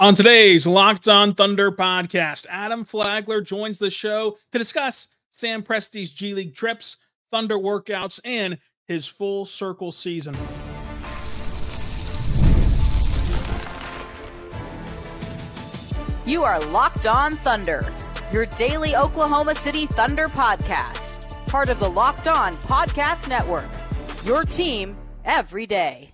On today's Locked On Thunder podcast, Adam Flagler joins the show to discuss Sam Presti's G League trips, Thunder workouts, and his full circle season. You are Locked On Thunder, your daily Oklahoma City Thunder podcast, part of the Locked On Podcast Network, your team every day.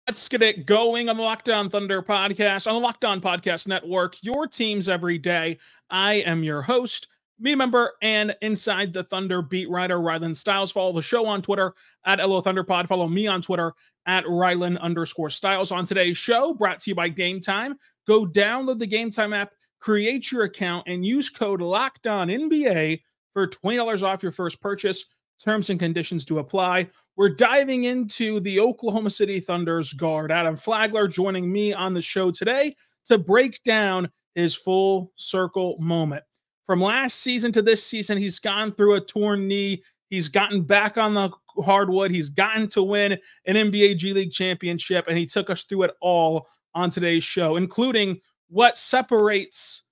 Let's get it going on the Locked On Thunder podcast, on the Locked On Podcast Network, your teams every day. I am your host, media member, and Inside the Thunder beat writer Rylan Stiles. Follow the show on Twitter at LOThunderPod. Follow me on Twitter at Rylan_Stiles. On today's show, brought to you by Game Time. Go download the Game Time app, create your account, and use code LOCKEDONNBA for $20 off your first purchase. Terms and conditions to apply. We're diving into the Oklahoma City Thunder's guard, Adam Flagler, joining me on the show today to break down his full circle moment. From last season to this season, he's gone through a torn knee. He's gotten back on the hardwood. He's gotten to win an NBA G League championship, and he took us through it all on today's show, including what separates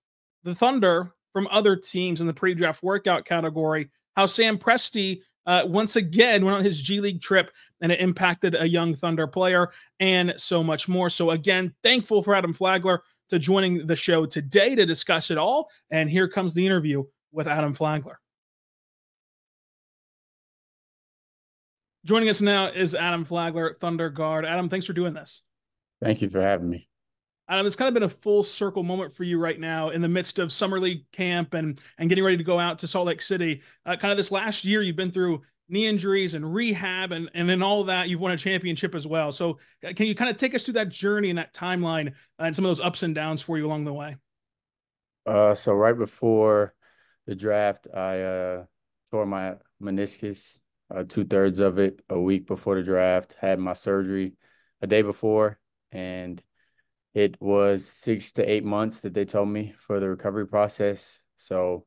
the Thunder from other teams in the pre-draft workout category, how Sam Presti once again went on his G League trip and it impacted a young Thunder player, and so much more. So again, thankful for Adam Flagler to joining the show today to discuss it all. And here comes the interview with Adam Flagler. Joining us now is Adam Flagler, Thunder guard. Adam, thanks for doing this. Thank you for having me. Adam, it's kind of been a full circle moment for you right now in the midst of summer league camp and getting ready to go out to Salt Lake City. Kind of this last year, you've been through knee injuries and rehab, and in all of that, you've won a championship as well. So can you kind of take us through that journey and that timeline and some of those ups and downs for you along the way? So right before the draft, I tore my meniscus, 2/3 of it a week before the draft, had my surgery a day before, and it was 6 to 8 months that they told me for the recovery process. So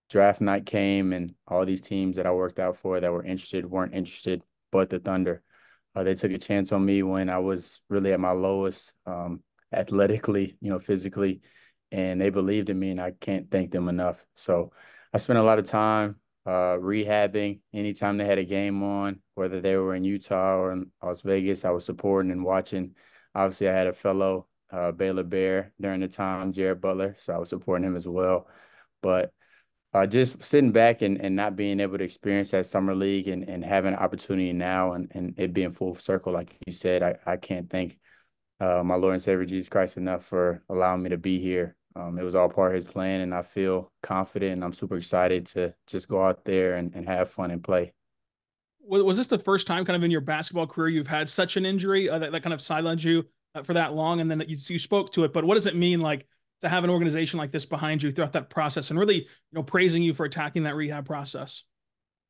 draft night came, and all these teams that I worked out for that were interested weren't interested, but the Thunder. They took a chance on me when I was really at my lowest athletically, physically, and they believed in me, and I can't thank them enough. So I spent a lot of time rehabbing. Anytime they had a game on, whether they were in Utah or in Las Vegas, I was supporting and watching. Obviously, I had a fellow Baylor Bear during the time, Jared Butler, so I was supporting him as well. But just sitting back and not being able to experience that summer league and having an opportunity now and it being full circle, like you said, I can't thank my Lord and Savior Jesus Christ enough for allowing me to be here. It was all part of his plan, and I feel confident, and I'm super excited to just go out there and have fun and play. Was this the first time kind of in your basketball career you've had such an injury that kind of sidelined you for that long, and then you spoke to it? But what does it mean like to have an organization like this behind you throughout that process and really praising you for attacking that rehab process?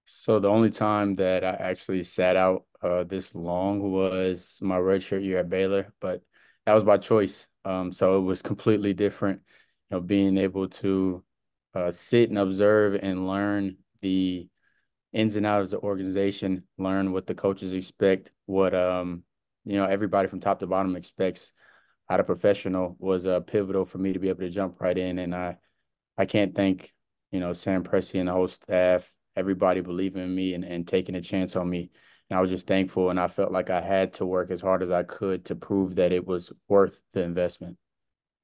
So the only time that I actually sat out this long was my redshirt year at Baylor, but that was by choice. So it was completely different, being able to sit and observe and learn the ins and outs of the organization, learn what the coaches expect, what everybody from top to bottom expects out of professional was pivotal for me to be able to jump right in. And I can't thank Sam Presti and the whole staff, everybody believing in me and taking a chance on me. And I was just thankful, and I felt like I had to work as hard as I could to prove that it was worth the investment.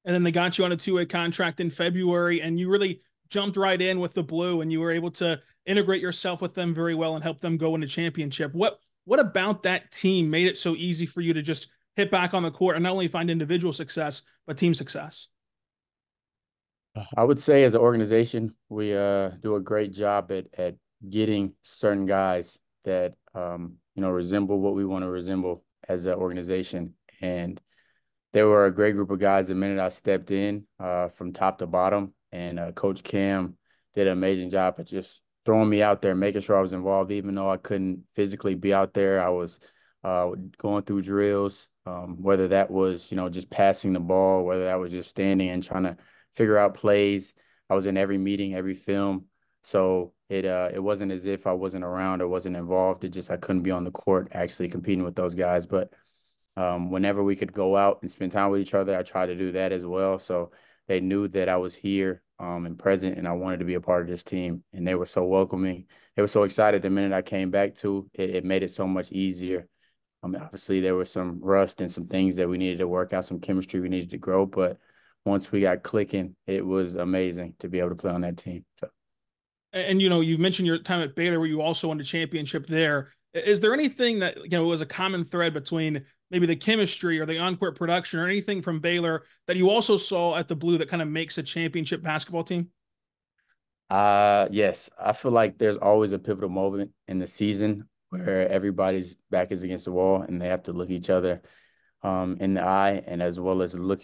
And then they got you on a two-way contract in February, and you really jumped right in with the Blue, and you were able to integrate yourself with them very well and help them go into championship. What about that team made it so easy for you to just hit back on the court and not only find individual success, but team success? I would say as an organization, we do a great job at getting certain guys that, resemble what we want to resemble as an organization. And they were a great group of guys the minute I stepped in from top to bottom. And Coach Cam did an amazing job at just throwing me out there, making sure I was involved, even though I couldn't physically be out there. I was going through drills, whether that was, just passing the ball, whether that was just standing and trying to figure out plays. I was in every meeting, every film. So it wasn't as if I wasn't around or wasn't involved. It just I couldn't be on the court actually competing with those guys. But Whenever we could go out and spend time with each other, I tried to do that as well. So they knew that I was here and present, and I wanted to be a part of this team. And they were so welcoming. They were so excited the minute I came back to it. It made it so much easier. Obviously, there was some rust and some things that we needed to work out, some chemistry we needed to grow. But once we got clicking, it was amazing to be able to play on that team. So. And you mentioned your time at Baylor where you also won the championship there. Is there anything that was a common thread between maybe the chemistry or the on-court production or anything from Baylor that you also saw at the Blue that kind of makes a championship basketball team? Yes. I feel like there's always a pivotal moment in the season where everybody's back is against the wall and they have to look each other in the eye, and as well as look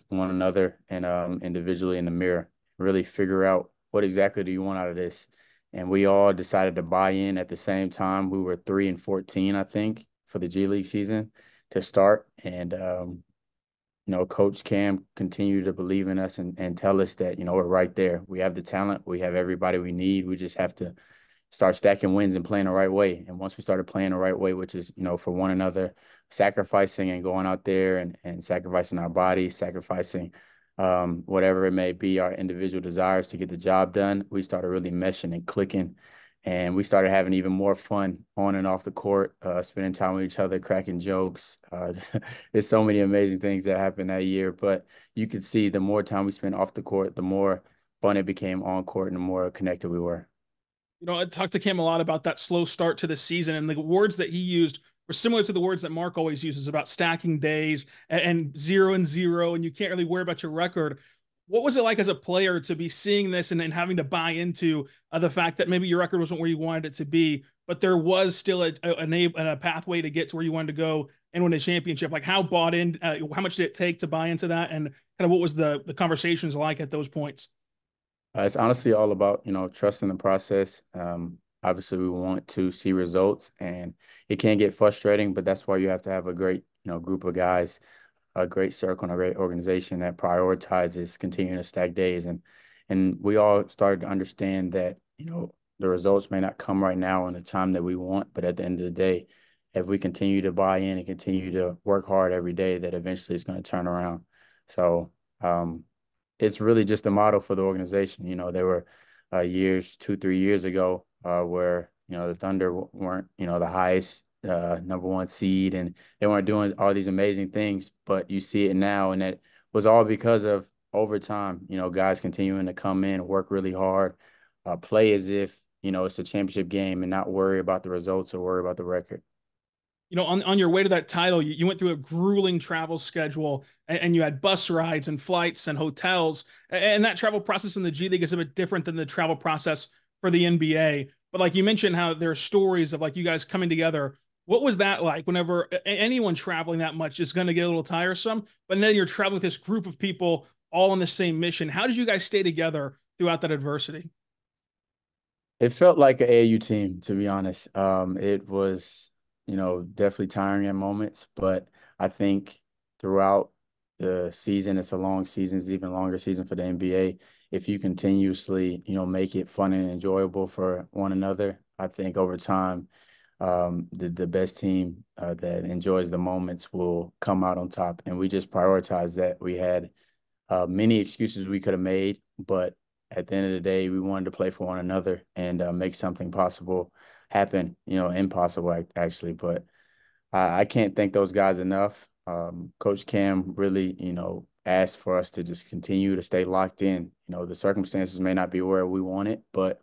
one another and individually in the mirror, really figure out what exactly do you want out of this. And we all decided to buy in at the same time. We were 3-14, I think, for the G League season to start. And Coach Cam continued to believe in us and tell us that, we're right there. We have the talent. We have everybody we need. We just have to start stacking wins and playing the right way. And once we started playing the right way, which is, for one another, sacrificing and going out there and sacrificing our bodies, sacrificing whatever it may be, our individual desires to get the job done, we started really meshing and clicking. And we started having even more fun on and off the court, spending time with each other, cracking jokes. There's so many amazing things that happened that year. But you could see the more time we spent off the court, the more fun it became on court and the more connected we were. I talked to Cam a lot about that slow start to the season, and the words that he used were similar to the words that Mark always uses about stacking days and 0 and 0, and you can't really worry about your record. What was it like as a player to be seeing this and having to buy into the fact that maybe your record wasn't where you wanted it to be, but there was still a pathway to get to where you wanted to go and win a championship? Like, how bought in, how much did it take to buy into that? And kind of what was the conversations like at those points? It's honestly all about, trusting the process. Obviously, we want to see results, and it can get frustrating, but that's why you have to have a great, group of guys, a great circle, and a great organization that prioritizes continuing to stack days. And we all started to understand that, the results may not come right now in the time that we want, but at the end of the day, if we continue to buy in and continue to work hard every day, that eventually it's going to turn around. So, it's really just a model for the organization. There were years, 2-3 years ago, where the Thunder weren't the highest #1 seed, and they weren't doing all these amazing things. But you see it now, and that was all because of overtime. Guys continuing to come in, work really hard, play as if it's a championship game, and not worry about the results or worry about the record. On your way to that title, you went through a grueling travel schedule, and you had bus rides and flights and hotels. And that travel process in the G League is a bit different than the travel process for the NBA. But like you mentioned, how there are stories of like you guys coming together. What was that like? Whenever anyone traveling that much is going to get a little tiresome, but then you're traveling with this group of people all on the same mission. How did you guys stay together throughout that adversity? It felt like an AAU team, to be honest. It was, definitely tiring at moments, but I think throughout the season, it's a long season, it's even longer season for the NBA. If you continuously, make it fun and enjoyable for one another, I think over time, the best team that enjoys the moments will come out on top. And we just prioritize that. We had many excuses we could have made, but at the end of the day, we wanted to play for one another and make something possible happen, impossible actually. But I can't thank those guys enough. Coach Cam really, asked for us to just continue to stay locked in. The circumstances may not be where we want it, but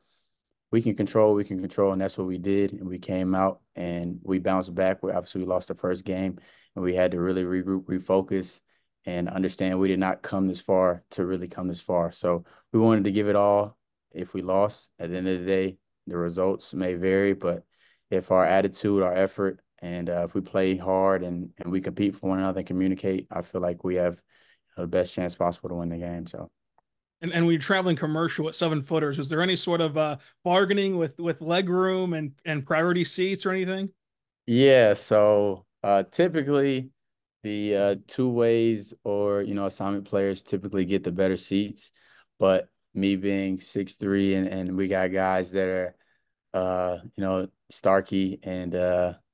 we can control, and that's what we did. And we came out and we bounced back. We lost the first game, and we had to really regroup, refocus, and understand we did not come this far to really come this far. So we wanted to give it all. If we lost, at the end of the day, the results may vary, but if our attitude, our effort, and if we play hard and we compete for one another and communicate, I feel like we have the best chance possible to win the game. So. And when you're traveling commercial with 7-footers, is there any sort of bargaining with leg room and priority seats or anything? Yeah, so typically the two ways or assignment players typically get the better seats, but me being 6'3", and we got guys that are Starkey and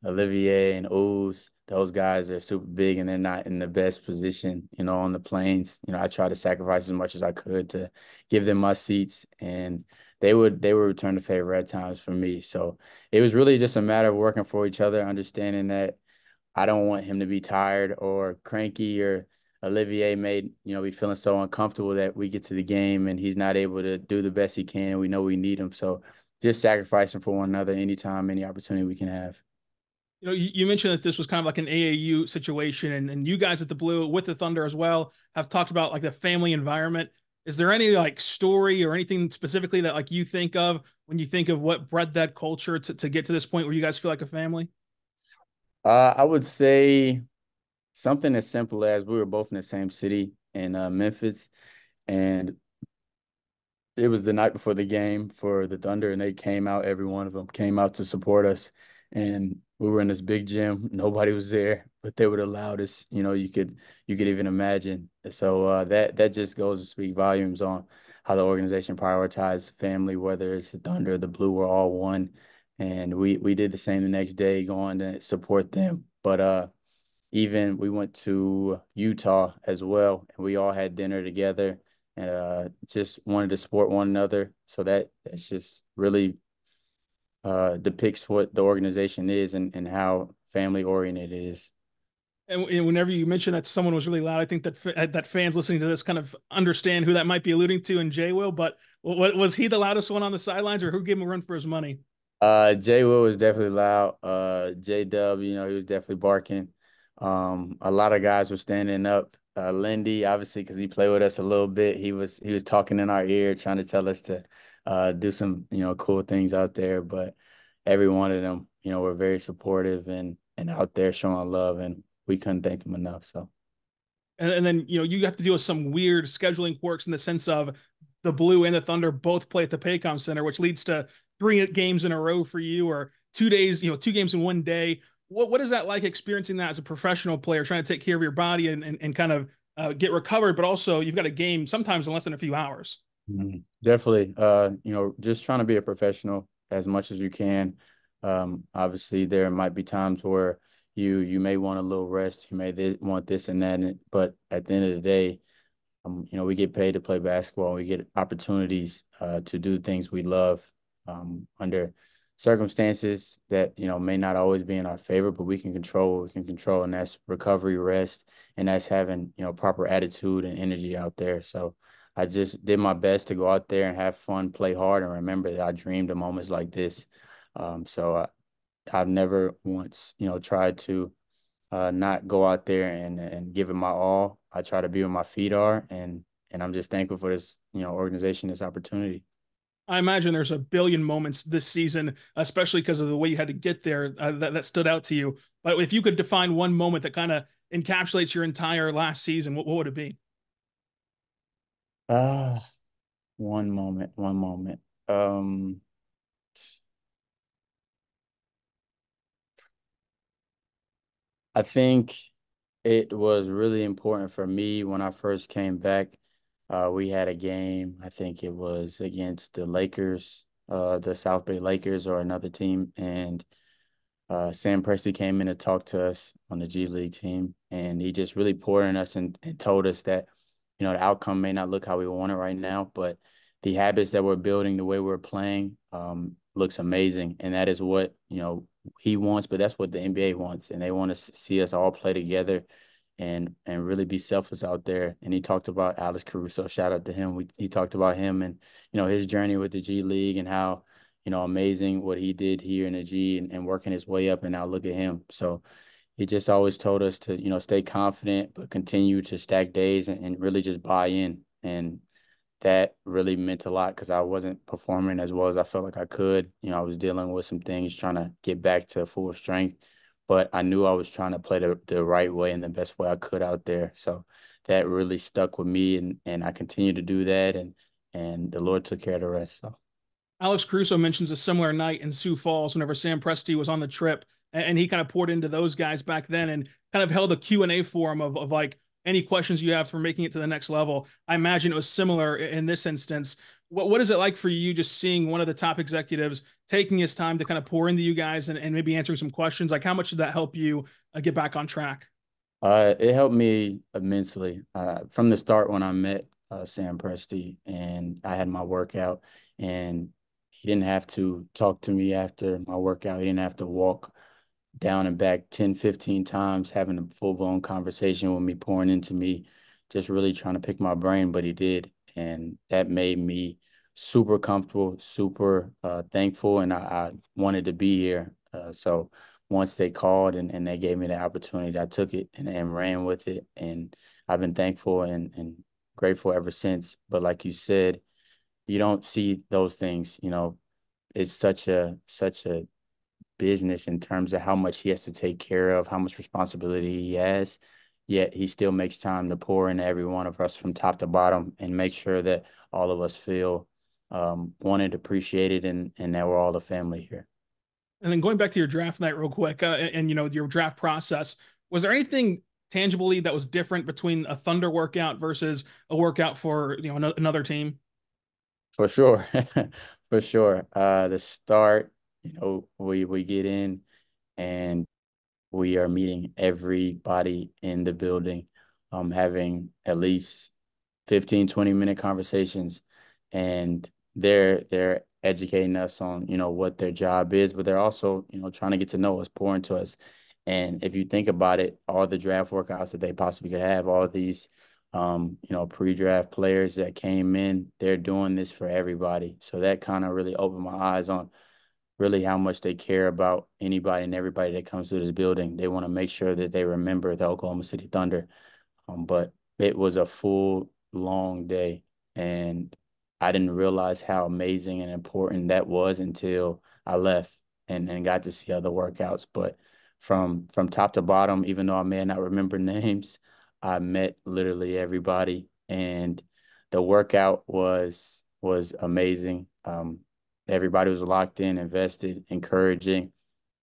Olivier and Ooze, those guys are super big and they're not in the best position, on the planes. I try to sacrifice as much as I could to give them my seats, and they would return the favor at times for me. So it was really just a matter of working for each other, understanding that I don't want him to be tired or cranky, or Olivier may, be feeling so uncomfortable that we get to the game and he's not able to do the best he can. We know we need him. So just sacrificing for one another anytime, any opportunity we can have. You mentioned that this was kind of like an AAU situation, and you guys at the Blue with the Thunder as well have talked about like the family environment. Is there any like story or anything specifically that like you think of when you think of what bred that culture to get to this point where you guys feel like a family? I would say something as simple as we were both in the same city in Memphis, and it was the night before the game for the Thunder, and they came out. Every one of them came out to support us, and we were in this big gym. Nobody was there, but they were the loudest. You could even imagine. So that just goes to speak volumes on how the organization prioritizes family, whether it's the Thunder or the Blue. We're all one, and we did the same the next day, going to support them. But even we went to Utah as well, and we all had dinner together, and just wanted to support one another. So that's just really depicts what the organization is, and how family oriented it is. And whenever you mention that someone was really loud, I think that fans listening to this kind of understand who that might be alluding to, and Jay will. But was he the loudest one on the sidelines, or who gave him a run for his money? Jay Will was definitely loud. J Dub, he was definitely barking. A lot of guys were standing up. Lindy, obviously, because he played with us a little bit, he was talking in our ear, trying to tell us to do some cool things out there. But every one of them, were very supportive and out there showing love, and we couldn't thank them enough. So. And then you have to deal with some weird scheduling quirks in the sense of the Blue and the Thunder both play at the Paycom Center, which leads to 3 games in a row for you, or 2 days, 2 games in one day. What is that like, experiencing that as a professional player, trying to take care of your body and kind of get recovered, but also you've got a game sometimes in less than a few hours? Definitely. Just trying to be a professional as much as you can. Obviously, there might be times where you may want a little rest, you may want this and that, but at the end of the day, we get paid to play basketball. We get opportunities to do things we love under circumstances that may not always be in our favor, but we can control what we can control, and that's recovery, rest, and that's having proper attitude and energy out there. So I just did my best to go out there and have fun, play hard, and remember that I dreamed of moments like this. I've never once tried to not go out there and give it my all. I try to be where my feet are, and I'm just thankful for this organization, this opportunity. I imagine there's a billion moments this season, especially because of the way you had to get there, that stood out to you. But if you could define one moment that kind of encapsulates your entire last season, what would it be? One moment, one moment. I think it was really important for me when I first came back. We had a game, I think it was against the Lakers, the South Bay Lakers or another team, and Sam Presti came in to talk to us on the G League team, and he just really poured in us and told us that, the outcome may not look how we want it right now, but the habits that we're building, the way we're playing, looks amazing. And that is what, he wants, but that's what the NBA wants. And they want to see us all play together and really be selfless out there. And he talked about Alex Caruso. Shout out to him. He talked about him and, his journey with the G League and how, amazing what he did here in the G and working his way up. And now look at him. So he just always told us to, stay confident, but continue to stack days and really just buy in. And that really meant a lot because I wasn't performing as well as I felt like I could. I was dealing with some things, trying to get back to full strength, but I knew I was trying to play the right way and the best way I could out there. So that really stuck with me, and I continued to do that, and the Lord took care of the rest. So. Alex Caruso mentions a similar night in Sioux Falls whenever Sam Presti was on the trip, and he kind of poured into those guys back then and kind of held a Q&A forum of like any questions you have for making it to the next level. I imagine it was similar in this instance. What is it like for you just seeing one of the top executives taking his time to kind of pour into you guys and maybe answering some questions? Like, how much did that help you get back on track? It helped me immensely. From the start when I met Sam Presti and I had my workout, and he didn't have to talk to me after my workout. He didn't have to walk down and back 10, 15 times, having a full-blown conversation with me, pouring into me, just really trying to pick my brain, but he did. And that made me super comfortable, super thankful, and I wanted to be here. So once they called and they gave me the opportunity, I took it and ran with it. And I've been thankful and grateful ever since. But like you said, you don't see those things, it's such a business in terms of how much he has to take care of, how much responsibility he has. Yet he still makes time to pour into every one of us from top to bottom and make sure that all of us feel wanted, appreciated, and that we're all a family here. And then going back to your draft night real quick, and your draft process, was there anything tangibly that was different between a Thunder workout versus a workout for another team? For sure. For sure. The start, we get in and we are meeting everybody in the building, having at least 15, 20-minute conversations, and they're educating us on, what their job is, but they're also, trying to get to know us, pour into us. And if you think about it, all the draft workouts that they possibly could have, all these pre-draft players that came in, they're doing this for everybody. So that kind of really opened my eyes on really how much they care about anybody and everybody that comes to this building. They want to make sure that they remember the Oklahoma City Thunder. But it was a full, long day, and I didn't realize how amazing and important that was until I left and got to see other workouts. But from top to bottom, even though I may not remember names, I met literally everybody, and the workout was amazing. Everybody was locked in, invested, encouraging,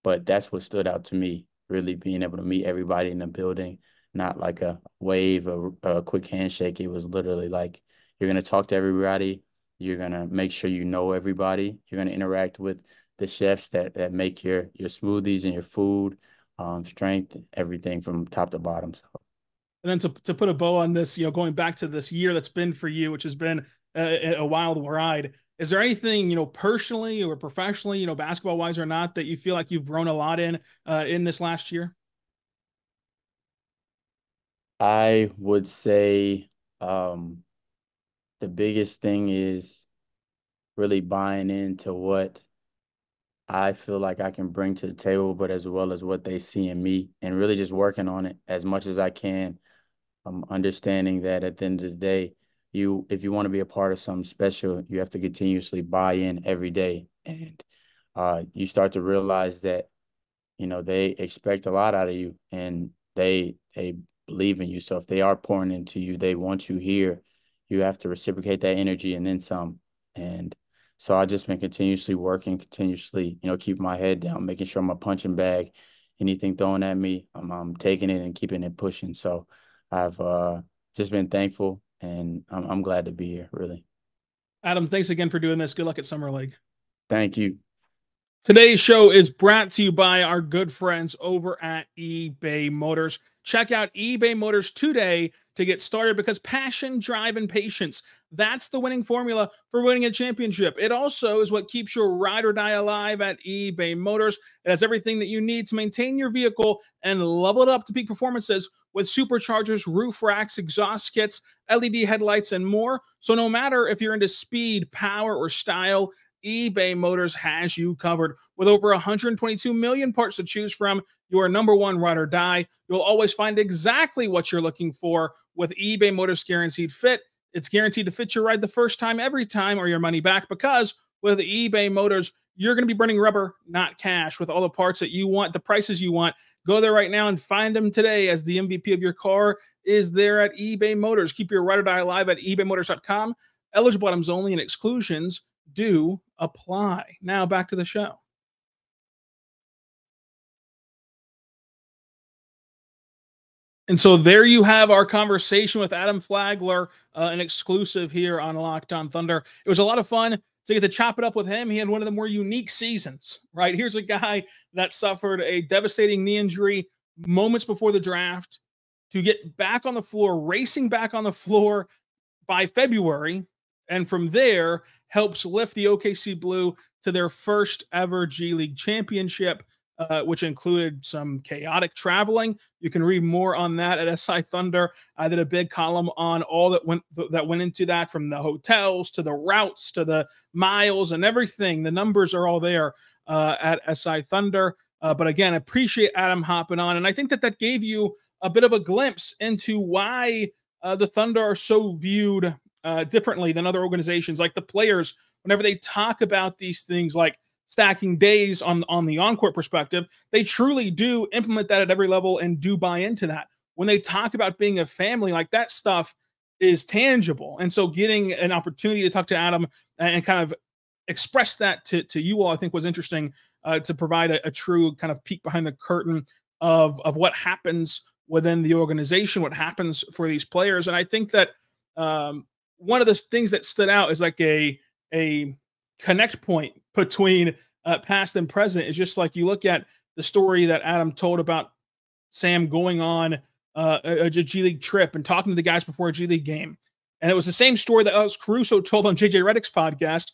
but that's what stood out to me, really being able to meet everybody in the building, not like a wave, a quick handshake. It was literally like you're going to talk to everybody. You're going to make sure you know everybody. You're going to interact with the chefs that make your smoothies and your food, strength, everything from top to bottom. So. And then to put a bow on this, going back to this year that's been for you, which has been a wild ride. Is there anything, personally or professionally, basketball wise or not, that you feel like you've grown a lot in this last year? I would say the biggest thing is really buying into what I feel like I can bring to the table, but as well as what they see in me, and really just working on it as much as I can. Understanding that at the end of the day, if you want to be a part of something special, you have to continuously buy in every day. And you start to realize that, they expect a lot out of you, and they believe in you. So if they are pouring into you, they want you here. You have to reciprocate that energy and then some. And so I've just been continuously working, continuously, keeping my head down, making sure I'm a punching bag. Anything thrown at me, I'm taking it and keeping it pushing. So I've just been thankful, and I'm glad to be here, really. Adam, thanks again for doing this. Good luck at Summer League. Thank you. Today's show is brought to you by our good friends over at eBay Motors. Check out eBay Motors today to get started, because passion, drive, and patience, that's the winning formula for winning a championship. It also is what keeps your ride or die alive at eBay Motors. It has everything that you need to maintain your vehicle and level it up to peak performances with superchargers, roof racks, exhaust kits, LED headlights, and more. So no matter if you're into speed, power, or style, eBay Motors has you covered. With over 122 million parts to choose from, your number one ride or die. You'll always find exactly what you're looking for with eBay Motors Guaranteed Fit. It's guaranteed to fit your ride the first time, every time, or your money back, because with eBay Motors, you're going to be burning rubber, not cash, with all the parts that you want, the prices you want. Go there right now and find them today, as the MVP of your car is there at eBay Motors. Keep your ride or die alive at ebaymotors.com. Eligible items only, and exclusions do apply. Now back to the show. And so there you have our conversation with Adam Flagler, an exclusive here on Locked On Thunder. It was a lot of fun to get to chop it up with him. He had one of the more unique seasons, right? Here's a guy that suffered a devastating knee injury moments before the draft to get back on the floor, racing back on the floor by February, and from there helps lift the OKC Blue to their first ever G League championship, which included some chaotic traveling. You can read more on that at SI Thunder. I did a big column on all that went into that, from the hotels to the routes to the miles and everything. The numbers are all there at SI Thunder. But again, I appreciate Adam hopping on, and I think that gave you a bit of a glimpse into why the Thunder are so viewed differently than other organizations. Like the players, whenever they talk about these things like stacking days on the on-court perspective, they truly do implement that at every level and do buy into that. When they talk about being a family, like that stuff is tangible. And so getting an opportunity to talk to Adam and kind of express that to you all, I think was interesting, to provide a true kind of peek behind the curtain of what happens within the organization, what happens for these players. And I think that one of the things that stood out is like a connect point between past and present is just like you look at the story that Adam told about Sam going on a G League trip and talking to the guys before a G League game. And it was the same story that Alex Caruso told on JJ Redick's podcast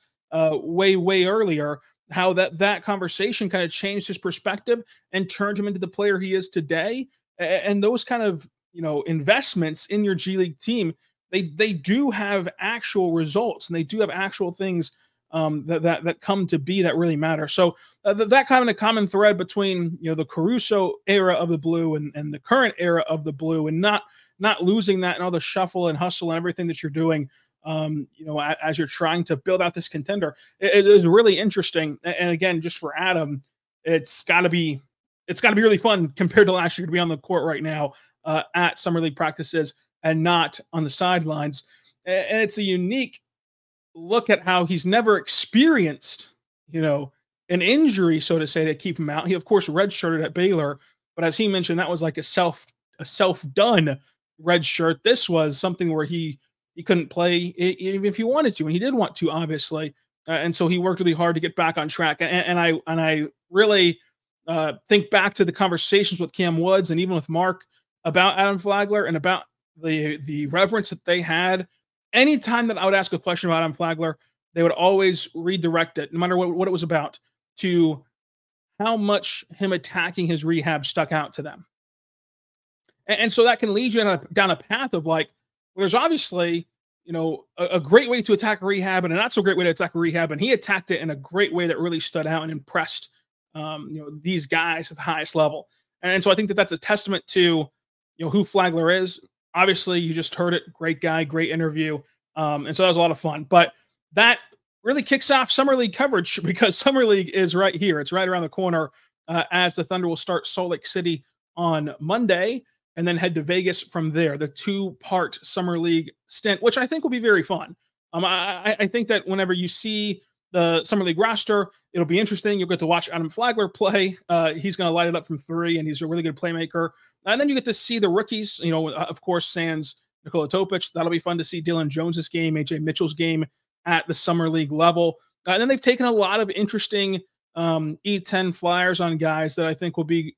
way earlier, how that conversation kind of changed his perspective and turned him into the player he is today. And those kind of, investments in your G League team, they do have actual results, and they do have actual things that come to be that really matter. So that kind of a common thread between the Caruso era of the Blue and the current era of the Blue, and not losing that and all the shuffle and hustle and everything that you're doing, as you're trying to build out this contender. It is really interesting. And again, just for Adam, it's got to be really fun compared to last year to be on the court right now at Summer League practices and not on the sidelines. And it's a unique look at how he's never experienced, an injury, so to say, to keep him out. He, of course, redshirted at Baylor, but as he mentioned, that was like a self-done red shirt. This was something where he couldn't play even if he wanted to, and he did want to, obviously. And so he worked really hard to get back on track. And I really think back to the conversations with Cam Woods and even with Mark about Adam Flagler and about the reverence that they had. Anytime that I would ask a question about Adam Flagler, they would always redirect it, no matter what it was about, to how much him attacking his rehab stuck out to them. And so that can lead you down a path of like, well, there's obviously, a great way to attack a rehab and a not so great way to attack a rehab. And he attacked it in a great way that really stood out and impressed, these guys at the highest level. And so I think that that's a testament to, who Flagler is. Obviously, you just heard it. Great guy, great interview. And so that was a lot of fun. But that really kicks off Summer League coverage, because Summer League is right here. It's right around the corner as the Thunder will start Salt Lake City on Monday and then head to Vegas from there. The 2-part Summer League stint, which I think will be very fun. I think that whenever you see the Summer League roster, it'll be interesting. You'll get to watch Adam Flagler play. He's going to light it up from 3, and he's a really good playmaker. And then you get to see the rookies, of course, sans Nikola Topic. That'll be fun to see Dylan Jones's game, AJ Mitchell's game at the Summer League level. And then they've taken a lot of interesting E10 flyers on guys that I think will be,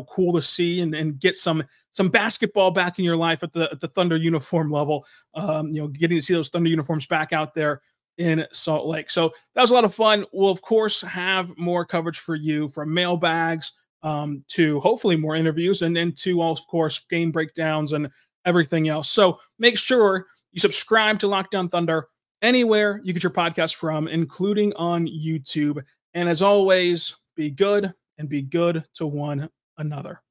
cool to see and get some basketball back in your life at the Thunder uniform level. Getting to see those Thunder uniforms back out there in Salt Lake. So that was a lot of fun. We'll, of course, have more coverage for you, from mailbags to hopefully more interviews, and then to, of course, game breakdowns and everything else. So make sure you subscribe to Locked On Thunder anywhere you get your podcast from, including on YouTube. And as always, be good and be good to one another.